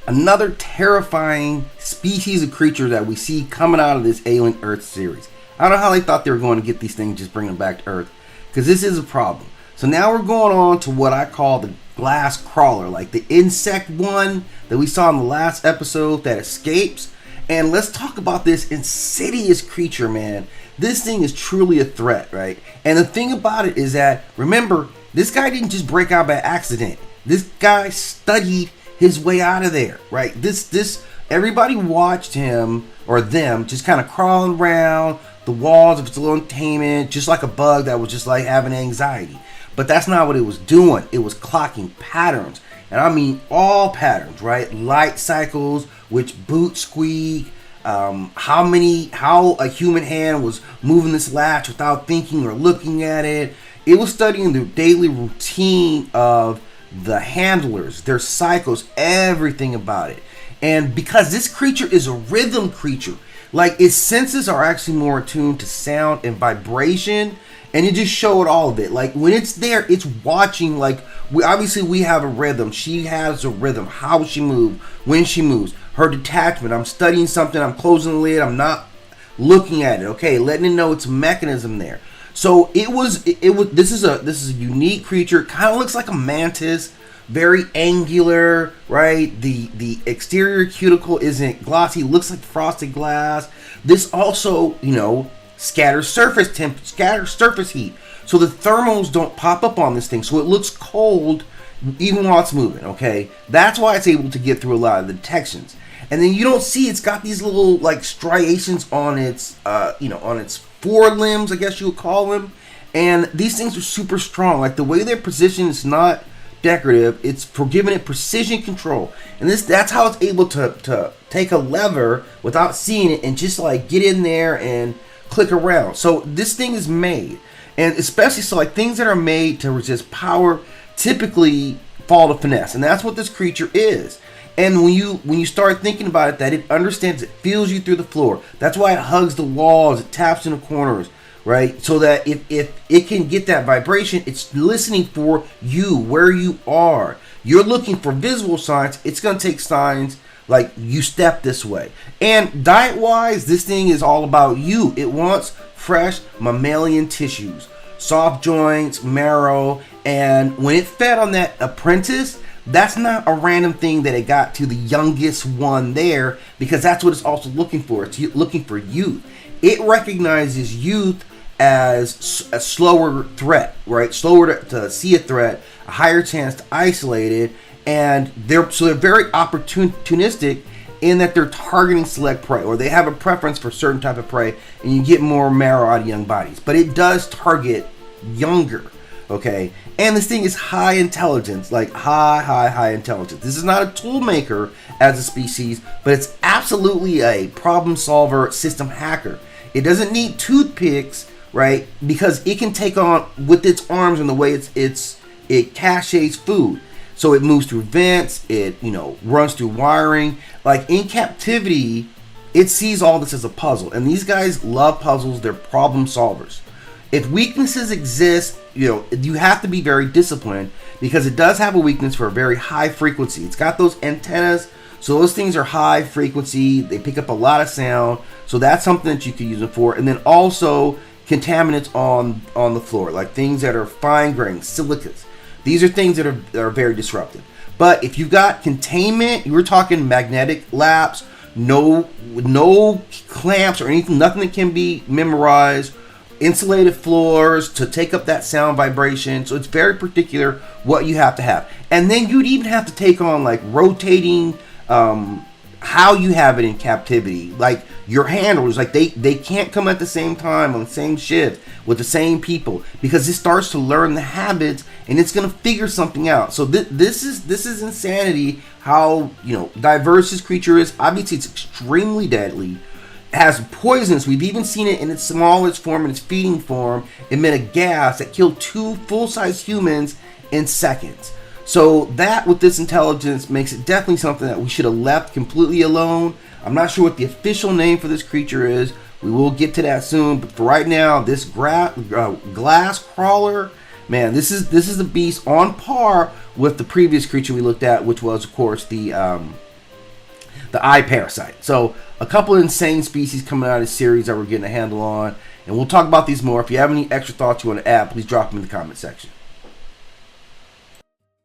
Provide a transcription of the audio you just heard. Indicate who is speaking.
Speaker 1: Another terrifying species of creature that we see coming out of this Alien Earth series. I don't know how they thought they were going to get these things, just bring them back to Earth, because this is a problem. So now we're going on to what I call the glass crawler, like the insect one that we saw in the last episode that escapes. And let's talk about this insidious creature, man. This thing is truly a threat, right? And the thing about it is that, remember, this guy didn't just break out by accident. This guy studied his way out of there, right? Everybody watched him or them just kind of crawling around the walls of its little containment, just like a bug that was just like having anxiety. But that's not what it was doing. It was clocking patterns, and I mean all patterns, right? Light cycles, which boot squeak, how a human hand was moving this latch without thinking or looking at it. It was studying the daily routine of the handlers, their cycles, everything about it. And because this creature is a rhythm creature, like its senses are actually more attuned to sound and vibration, and it just showed all of it. Like when it's there, it's watching. Like we have a rhythm. She has a rhythm. How she moves, when she moves, her detachment. I'm studying something. I'm closing the lid. I'm not looking at it. Okay, letting it know its mechanism there. So this is a unique creature. It kind of looks like a mantis, very angular, right? The exterior cuticle isn't glossy, looks like frosted glass. This also, scatters surface heat. So the thermals don't pop up on this thing. So it looks cold even while it's moving, okay? That's why it's able to get through a lot of the detections. And then you don't see it's got these little like striations on its on its forelimbs, I guess you would call them. And these things are super strong. Like the way they're positioned is not decorative, it's for giving it precision control. And that's how it's able to take a lever without seeing it and just like get in there and click around. So this thing is made, and especially so like things that are made to resist power typically fall to finesse, and that's what this creature is. And when you start thinking about it, that it understands, it feels you through the floor. That's why it hugs the walls, it taps in the corners, right? So that if it can get that vibration, it's listening for you, where you are. You're looking for visible signs, it's going to take signs like you step this way. And diet-wise, this thing is all about you. It wants fresh mammalian tissues, soft joints, marrow, and when it fed on that apprentice, that's not a random thing that it got to the youngest one there, because that's what it's also looking for. It's looking for youth. It recognizes youth as a slower threat, right? Slower to see a threat, a higher chance to isolate it, and they're very opportunistic in that they're targeting select prey, or they have a preference for certain type of prey, and you get more marrow out of young bodies. But it does target younger, okay? And this thing is high intelligence, like high intelligence. This is not a tool maker as a species, but it's absolutely a problem solver, system hacker. It doesn't need toothpicks, right? Because it can take on with its arms and the way it caches food. So it moves through vents, it runs through wiring. Like in Captivity, it sees all this as a puzzle, and these guys love puzzles. They're problem solvers. If weaknesses exist, you have to be very disciplined, because it does have a weakness for a very high frequency. It's got those antennas, so those things are high frequency. They pick up a lot of sound, so that's something that you could use it for. And then also contaminants on the floor, like things that are fine grained, silicates. These are things that are very disruptive. But if you've got containment, you were talking magnetic laps, no clamps or anything, nothing that can be memorized, insulated floors to take up that sound vibration. So it's very particular what you have to have. And then you'd even have to take on like rotating, how you have it in Captivity, like your handlers, like they can't come at the same time on the same shift with the same people, because it starts to learn the habits and it's going to figure something out. So this is insanity how diverse this creature is. Obviously it's extremely deadly, has poisons. We've even seen it in its smallest form, in its feeding form, emit a gas that killed 2 full-size humans in seconds. So that, with this intelligence, makes it definitely something that we should have left completely alone. I'm not sure what the official name for this creature is. We will get to that soon. But for right now, this glass crawler, man, this is the beast on par with the previous creature we looked at, which was, of course, the the eye parasite. So a couple of insane species coming out of this series that we're getting a handle on, and we'll talk about these more. If you have any extra thoughts you want to add, please drop them in the comment section.